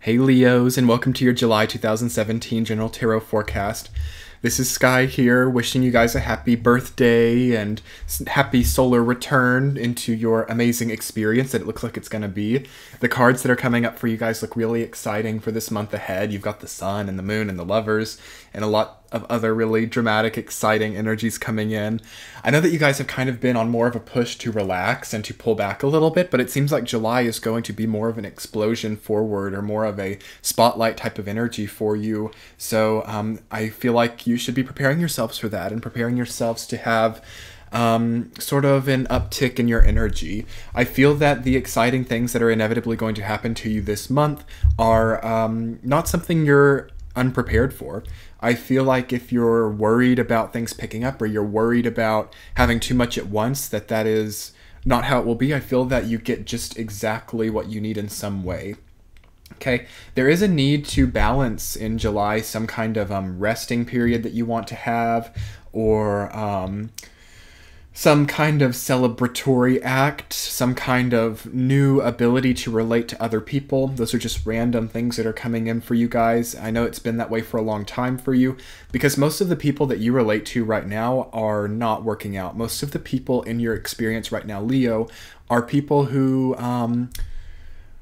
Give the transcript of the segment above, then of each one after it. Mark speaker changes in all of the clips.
Speaker 1: Hey Leos, and welcome to your July 2017 General Tarot Forecast. This is Sky here, wishing you guys a happy birthday and happy solar return into your amazing experience that it looks like it's going to be. The cards that are coming up for you guys look really exciting for this month ahead. You've got the sun and the moon and the lovers and a lot of other really dramatic, exciting energies coming in. I know that you guys have kind of been on more of a push to relax and to pull back a little bit, but it seems like July is going to be more of an explosion forward or more of a spotlight type of energy for you. So I feel like you should be preparing yourselves for that and preparing yourselves to have sort of an uptick in your energy. I feel that the exciting things that are inevitably going to happen to you this month are not something you're unprepared for. I feel like if you're worried about things picking up or you're worried about having too much at once, that is not how it will be. I feel that you get just exactly what you need in some way. Okay, there is a need to balance in July some kind of resting period that you want to have, or some kind of celebratory act, some kind of new ability to relate to other people. Those are just random things that are coming in for you guys. I know it's been that way for a long time for you, because most of the people that you relate to right now are not working out. Most of the people in your experience right now, Leo, are people who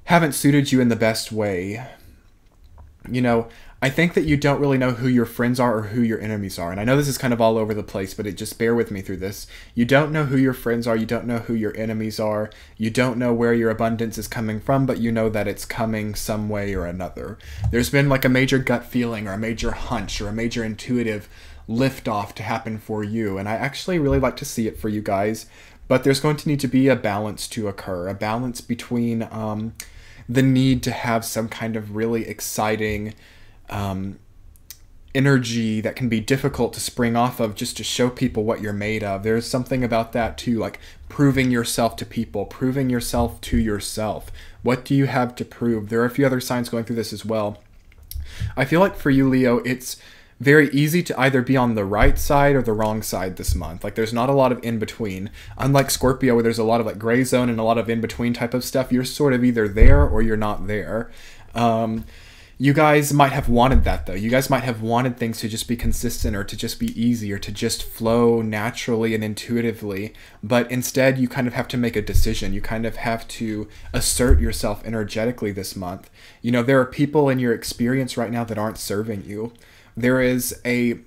Speaker 1: haven't suited you in the best way. You know, I think that you don't really know who your friends are or who your enemies are. And I know this is kind of all over the place, but just bear with me through this. You don't know who your friends are. You don't know who your enemies are. You don't know where your abundance is coming from, but you know that it's coming some way or another. There's been like a major gut feeling or a major hunch or a major intuitive liftoff to happen for you. And I actually really like to see it for you guys. But there's going to need to be a balance to occur, a balance between the need to have some kind of really exciting energy that can be difficult to spring off of just to show people what you're made of. There's something about that too, like proving yourself to people, proving yourself to yourself. What do you have to prove? There are a few other signs going through this as well. I feel like for you, Leo, it's very easy to either be on the right side or the wrong side this month. Like there's not a lot of in between. Unlike Scorpio, where there's a lot of like gray zone and a lot of in between type of stuff, you're sort of either there or you're not there. You guys might have wanted that though. You guys might have wanted things to just be consistent or to just be easy or to just flow naturally and intuitively. But instead you kind of have to make a decision. You kind of have to assert yourself energetically this month. You know, there are people in your experience right now that aren't serving you. There is a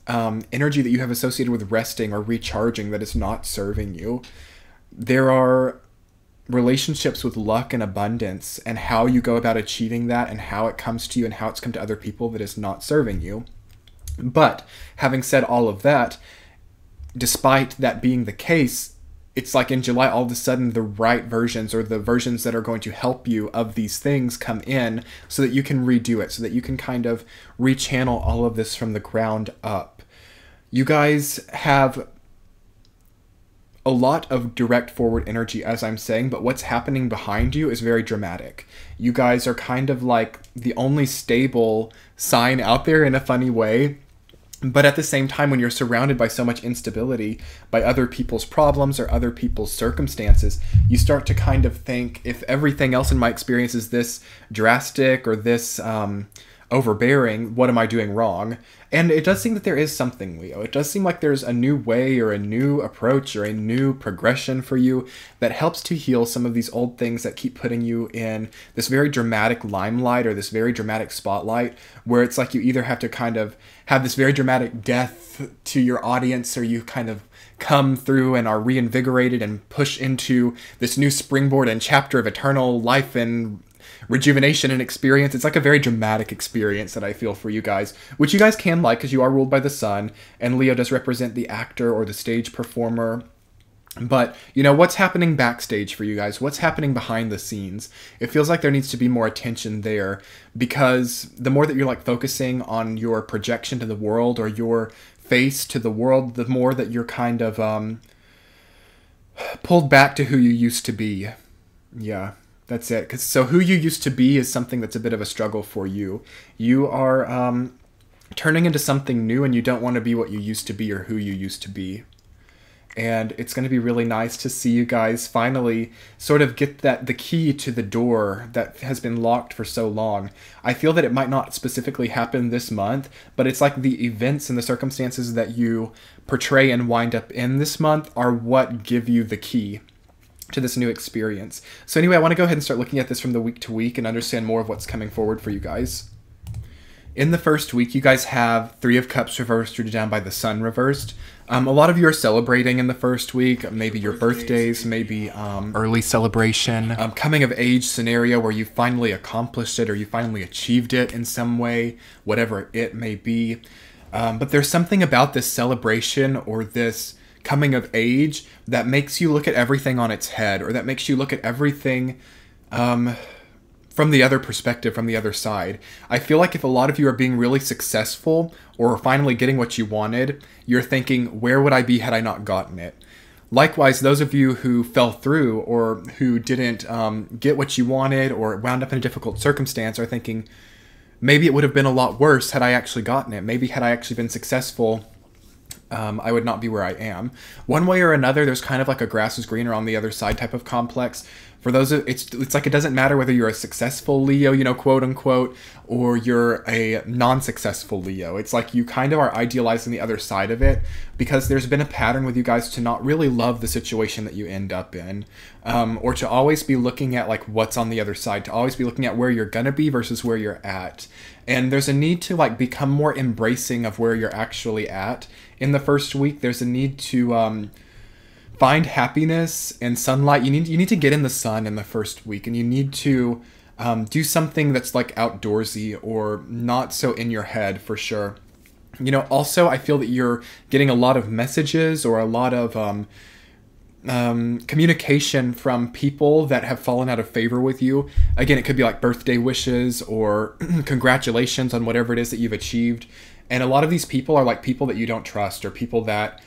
Speaker 1: energy that you have associated with resting or recharging that is not serving you. There are relationships with luck and abundance and how you go about achieving that and how it comes to you and how it's come to other people that is not serving you. But having said all of that, despite that being the case, it's like in July, all of a sudden the right versions or the versions that are going to help you of these things come in so that you can redo it, so that you can kind of rechannel all of this from the ground up. You guys have a lot of direct forward energy, as I'm saying, but what's happening behind you is very dramatic. You guys are kind of like the only stable sign out there in a funny way. But at the same time, when you're surrounded by so much instability, by other people's problems or other people's circumstances, you start to kind of think, if everything else in my experience is this drastic or this overbearing, what am I doing wrong? And it does seem that there is something, Leo. It does seem like there's a new way or a new approach or a new progression for you that helps to heal some of these old things that keep putting you in this very dramatic limelight or this very dramatic spotlight, where it's like you either have to kind of have this very dramatic death to your audience, or you kind of come through and are reinvigorated and push into this new springboard and chapter of eternal life and rejuvenation and experience. It's like a very dramatic experience that I feel for you guys, which you guys can like because you are ruled by the sun, and Leo does represent the actor or the stage performer. But, you know, what's happening backstage for you guys? What's happening behind the scenes? It feels like there needs to be more attention there, because the more that you're like focusing on your projection to the world or your face to the world, the more that you're kind of pulled back to who you used to be. Yeah. That's it. So who you used to be is something that's a bit of a struggle for you. You are turning into something new, and you don't want to be what you used to be or who you used to be. And it's going to be really nice to see you guys finally sort of get the key to the door that has been locked for so long. I feel that it might not specifically happen this month, but it's like the events and the circumstances that you portray and wind up in this month are what give you the key to this new experience. So anyway, I want to go ahead and start looking at this from the week to week and understand more of what's coming forward for you guys. In the first week, you guys have Three of Cups reversed, rooted down by the Sun reversed. A lot of you are celebrating in the first week, maybe your birthdays, maybe early celebration, coming of age scenario where you finally accomplished it or you finally achieved it in some way, whatever it may be. But there's something about this celebration or this coming of age that makes you look at everything on its head, or that makes you look at everything from the other perspective, from the other side. I feel like if a lot of you are being really successful or finally getting what you wanted, you're thinking, where would I be had I not gotten it? Likewise, those of you who fell through or who didn't get what you wanted or wound up in a difficult circumstance are thinking, maybe it would have been a lot worse had I actually gotten it. Maybe had I actually been successful, I would not be where I am. One way or another, there's kind of like a grass is greener on the other side type of complex. For those, it's like it doesn't matter whether you're a successful Leo, you know, quote unquote, or you're a non-successful Leo. It's like you kind of are idealizing the other side of it because there's been a pattern with you guys to not really love the situation that you end up in, or to always be looking at like what's on the other side, to always be looking at where you're gonna be versus where you're at. And there's a need to like become more embracing of where you're actually at. In the first week, there's a need to find happiness and sunlight. You need to get in the sun in the first week, and you need to do something that's like outdoorsy or not so in your head for sure. You know, also I feel that you're getting a lot of messages or a lot of communication from people that have fallen out of favor with you. Again, it could be like birthday wishes or congratulations on whatever it is that you've achieved. And a lot of these people are like people that you don't trust or people that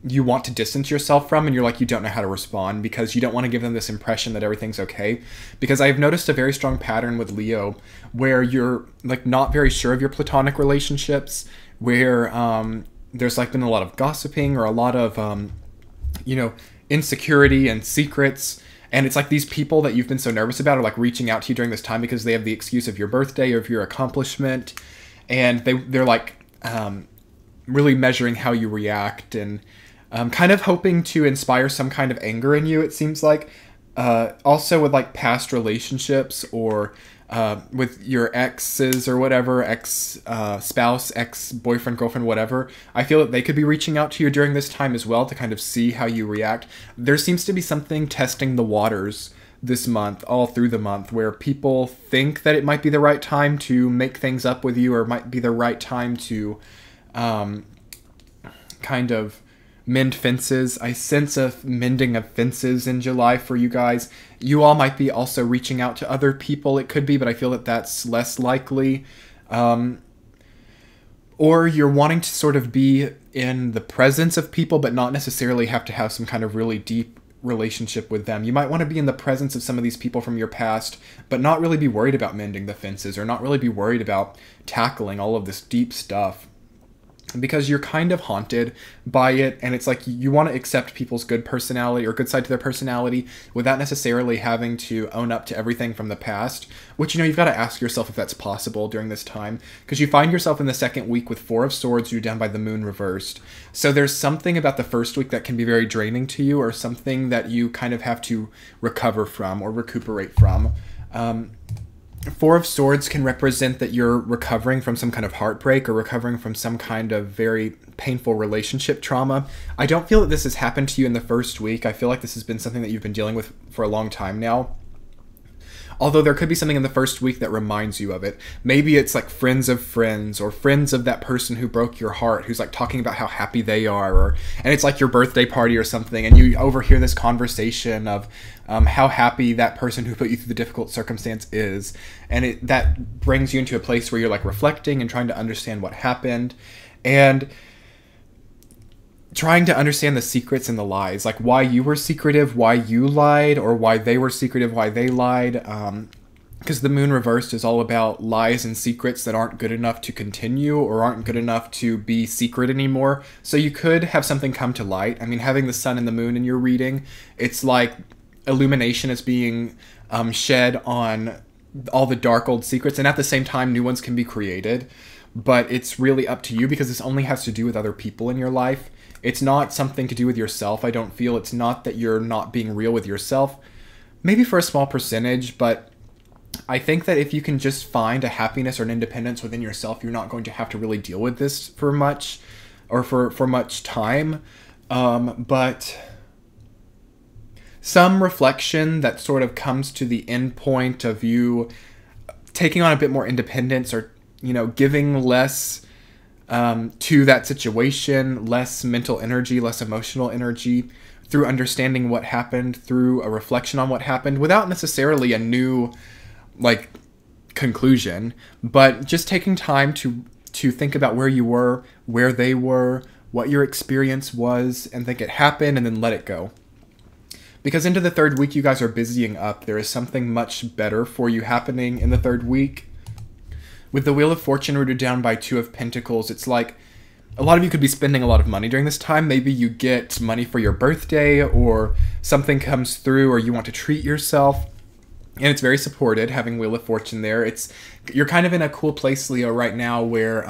Speaker 1: you want to distance yourself from, and you're like, you don't know how to respond because you don't want to give them this impression that everything's okay. Because I've noticed a very strong pattern with Leo where you're like not very sure of your platonic relationships, where there's like been a lot of gossiping or a lot of you know, insecurity and secrets. And it's like these people that you've been so nervous about are like reaching out to you during this time because they have the excuse of your birthday or of your accomplishment. And they're like really measuring how you react and kind of hoping to inspire some kind of anger in you, it seems like. Also with like past relationships or with your exes or whatever, ex-spouse, ex-boyfriend, girlfriend, whatever, I feel that they could be reaching out to you during this time as well to kind of see how you react. There seems to be something testing the waters this month, all through the month, where people think that it might be the right time to make things up with you or might be the right time to kind of mend fences. I sense a mending of fences in July for you guys. You all might be also reaching out to other people. It could be, but I feel that that's less likely. Or you're wanting to sort of be in the presence of people, but not necessarily have to have some kind of really deep relationship with them. You might want to be in the presence of some of these people from your past, but not really be worried about mending the fences or not really be worried about tackling all of this deep stuff, because you're kind of haunted by it. And it's like you want to accept people's good personality or good side to their personality without necessarily having to own up to everything from the past, which, you know, you've got to ask yourself if that's possible during this time, because you find yourself in the second week with Four of Swords, you're down by the Moon reversed. So there's something about the first week that can be very draining to you, or something that you kind of have to recover from or recuperate from. Four of Swords can represent that you're recovering from some kind of heartbreak or recovering from some kind of very painful relationship trauma. I don't feel that this has happened to you in the first week. I feel like this has been something that you've been dealing with for a long time now. Although there could be something in the first week that reminds you of it. Maybe it's like friends of friends or friends of that person who broke your heart, who's like talking about how happy they are, and it's like your birthday party or something, and you overhear this conversation of how happy that person who put you through the difficult circumstance is. And that brings you into a place where you're like reflecting and trying to understand what happened. And trying to understand the secrets and the lies, like why you were secretive, why you lied, or why they were secretive, why they lied. because the moon reversed is all about lies and secrets that aren't good enough to continue or aren't good enough to be secret anymore. So you could have something come to light. I mean, having the sun and the moon in your reading, it's like illumination is being shed on all the dark old secrets, and at the same time new ones can be created. But it's really up to you, because this only has to do with other people in your life. It's not something to do with yourself. I don't feel it's not that you're not being real with yourself, maybe for a small percentage, but I think that if you can just find a happiness or an independence within yourself, you're not going to have to really deal with this for much, or for much time. But some reflection that sort of comes to the end point of you taking on a bit more independence, or, you know, giving less to that situation, less mental energy, less emotional energy, through understanding what happened, through a reflection on what happened, without necessarily a new, like, conclusion, but just taking time to think about where you were, where they were, what your experience was, and think it happened, and then let it go. Because into the third week, you guys are busying up. There is something much better for you happening in the third week. With the Wheel of Fortune rooted down by Two of Pentacles, it's like a lot of you could be spending a lot of money during this time. Maybe you get money for your birthday, or something comes through, or you want to treat yourself. And it's very supported, having Wheel of Fortune there. You're kind of in a cool place, Leo, right now, where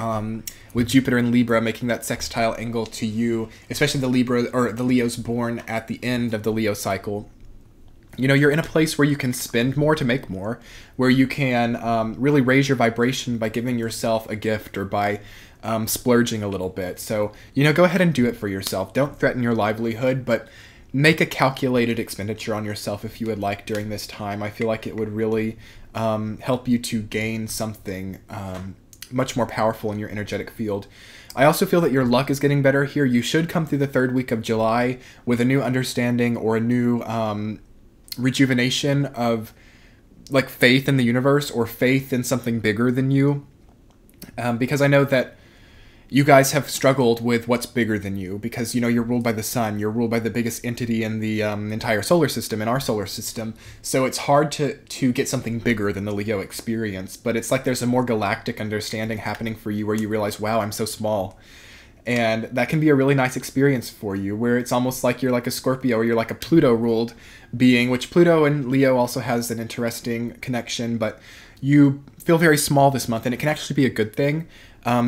Speaker 1: with Jupiter and Libra making that sextile angle to you, especially the Libra or the Leos born at the end of the Leo cycle. You know, you're in a place where you can spend more to make more, where you can really raise your vibration by giving yourself a gift, or by splurging a little bit. So, you know, go ahead and do it for yourself. Don't threaten your livelihood, but make a calculated expenditure on yourself if you would like during this time. I feel like it would really help you to gain something much more powerful in your energetic field. I also feel that your luck is getting better here. You should come through the third week of July with a new understanding, or a new rejuvenation of, like, faith in the universe, or faith in something bigger than you. Because I know that you guys have struggled with what's bigger than you, because, you know, you're ruled by the sun, you're ruled by the biggest entity in the entire solar system, in our solar system. So it's hard to get something bigger than the Leo experience, but it's like there's a more galactic understanding happening for you, where you realize, wow, I'm so small. And that can be a really nice experience for you, where it's almost like you're like a Scorpio, or you're like a Pluto-ruled being, which Pluto and Leo also has an interesting connection, but you feel very small this month, and it can actually be a good thing,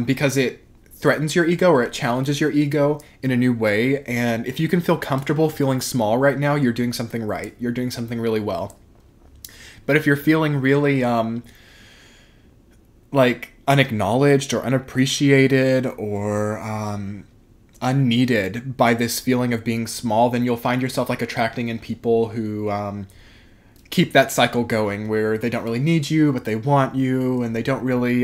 Speaker 1: because it threatens your ego, or it challenges your ego in a new way. And if you can feel comfortable feeling small right now, you're doing something right. You're doing something really well. But if you're feeling really like unacknowledged, or unappreciated, or unneeded by this feeling of being small, then you'll find yourself like attracting in people who keep that cycle going, where they don't really need you, but they want you, and they don't really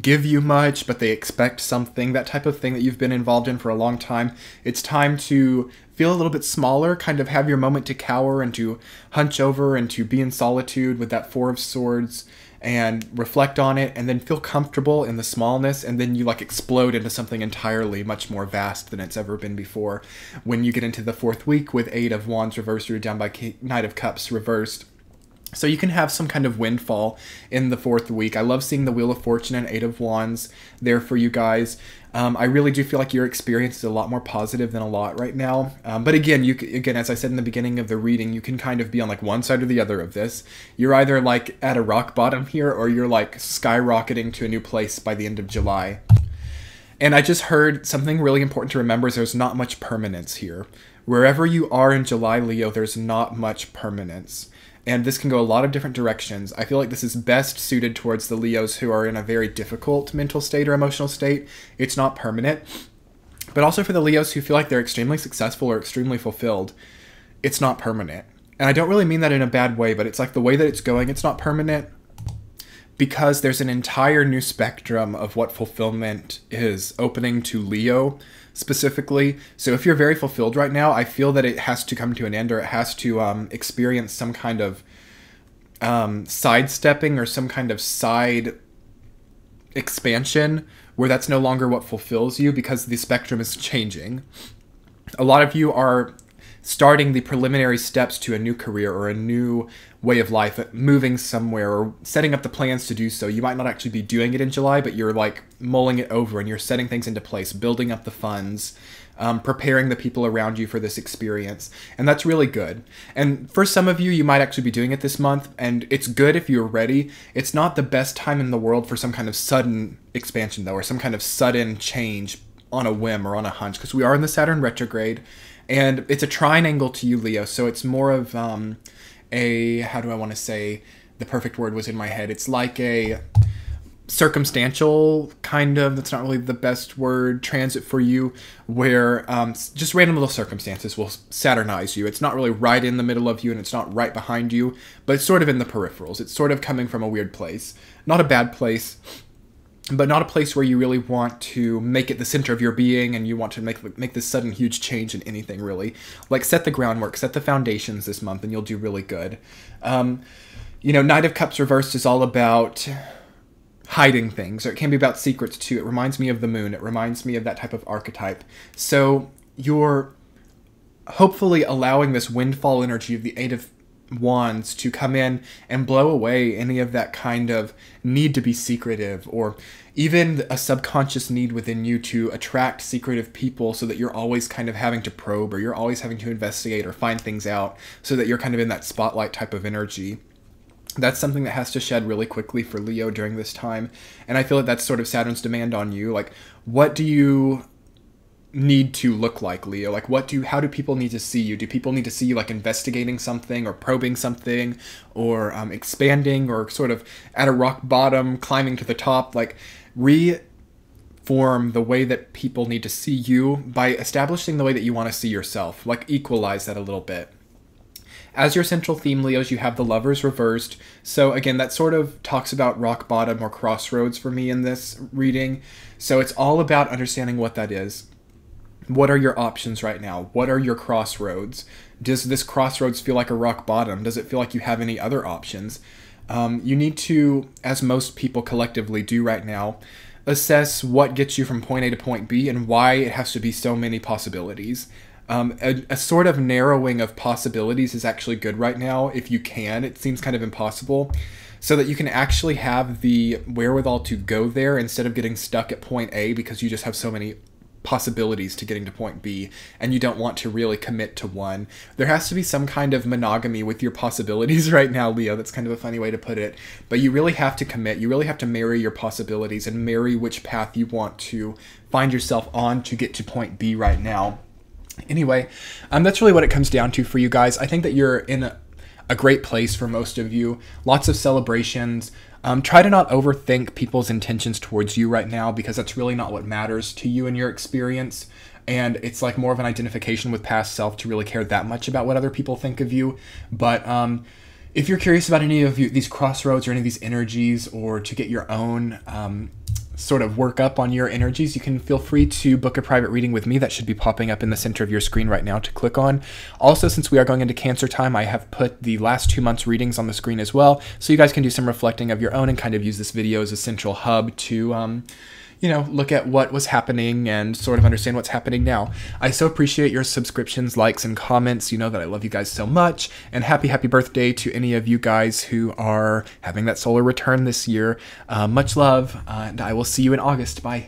Speaker 1: give you much, but they expect something, that type of thing that you've been involved in for a long time. It's time to feel a little bit smaller, kind of have your moment to cower, and to hunch over, and to be in solitude with that Four of Swords, and reflect on it, and then feel comfortable in the smallness, and then you like explode into something entirely much more vast than it's ever been before. When you get into the fourth week with Eight of Wands reversed, or down by Knight of Cups reversed. So you can have some kind of windfall in the fourth week. I love seeing the Wheel of Fortune and Eight of Wands there for you guys. I really do feel like your experience is a lot more positive than a lot right now. But again, as I said in the beginning of the reading, you can kind of be on like one side or the other of this. You're either like at a rock bottom here, or you're like skyrocketing to a new place by the end of July. And I just heard something really important to remember is there's not much permanence here. Wherever you are in July, Leo, there's not much permanence. And this can go a lot of different directions. I feel like this is best suited towards the Leos who are in a very difficult mental state or emotional state. It's not permanent. But also for the Leos who feel like they're extremely successful or extremely fulfilled, it's not permanent. And I don't really mean that in a bad way, but it's like the way that it's going, it's not permanent, because there's an entire new spectrum of what fulfillment is opening to Leo specifically. So if you're very fulfilled right now, I feel that it has to come to an end, or it has to experience some kind of sidestepping, or some kind of side expansion, where that's no longer what fulfills you, because the spectrum is changing. A lot of you are starting the preliminary steps to a new career or a new way of life, moving somewhere or setting up the plans to do so. You might not actually be doing it in July, but you're like mulling it over and you're setting things into place, building up the funds, preparing the people around you for this experience. And that's really good. And for some of you, you might actually be doing it this month, and it's good if you're ready. It's not the best time in the world for some kind of sudden expansion, though, or some kind of sudden change on a whim or on a hunch, because we are in the Saturn retrograde, and it's a trine angle to you, Leo. So it's more of how do I want to say, the perfect word was in my head. It's like a circumstantial kind of, that's not really the best word, transit for you, where just random little circumstances will Saturnize you. It's not really right in the middle of you, and it's not right behind you, but it's sort of in the peripherals. It's sort of coming from a weird place. Not a bad place, but not a place where you really want to make it the center of your being and you want to make this sudden huge change in anything, really. Like, set the groundwork, set the foundations this month, and you'll do really good. Knight of Cups reversed is all about hiding things, or it can be about secrets too. It reminds me of the moon. It reminds me of that type of archetype. So you're hopefully allowing this windfall energy of the Eight of Wands to come in and blow away any of that kind of need to be secretive, or even a subconscious need within you to attract secretive people, so that you're always kind of having to probe, or you're always having to investigate or find things out, so that you're kind of in that spotlight type of energy. That's something that has to shed really quickly for Leo during this time. And I feel like that's sort of Saturn's demand on you. Like, what do you need to look like, Leo? Like, how do people need to see you? Do people need to see you like investigating something or probing something, or expanding, or sort of at a rock bottom, climbing to the top? Like, reform the way that people need to see you by establishing the way that you want to see yourself. Like, equalize that a little bit. As your central theme, Leos, you have the Lovers reversed. So again, that sort of talks about rock bottom or crossroads for me in this reading. So it's all about understanding what that is. What are your options right now? What are your crossroads? Does this crossroads feel like a rock bottom? Does it feel like you have any other options? You need to, as most people collectively do right now, assess what gets you from point A to point B and why it has to be so many possibilities. A sort of narrowing of possibilities is actually good right now, if you can. It seems kind of impossible, so that you can actually have the wherewithal to go there instead of getting stuck at point A because you just have so many possibilities to getting to point B and you don't want to really commit to one. There has to be some kind of monogamy with your possibilities right now, Leo. That's kind of a funny way to put it, but you really have to commit. You really have to marry your possibilities and marry which path you want to find yourself on to get to point B right now. Anyway, that's really what it comes down to for you guys. I think that you're in a great place for most of you. Lots of celebrations. Try to not overthink people's intentions towards you right now, because that's really not what matters to you in your experience. And it's like more of an identification with past self to really care that much about what other people think of you. But if you're curious about any of these crossroads or any of these energies, or to get your own sort of work up on your energies, you can feel free to book a private reading with me. That should be popping up in the center of your screen right now to click on. Also, since we are going into Cancer time, I have put the last 2 months readings on the screen as well, so you guys can do some reflecting of your own and kind of use this video as a central hub to look at what was happening and sort of understand what's happening now. I so appreciate your subscriptions, likes, and comments. You know that I love you guys so much. And happy birthday to any of you guys who are having that solar return this year. Much love, and I will see you in August. Bye.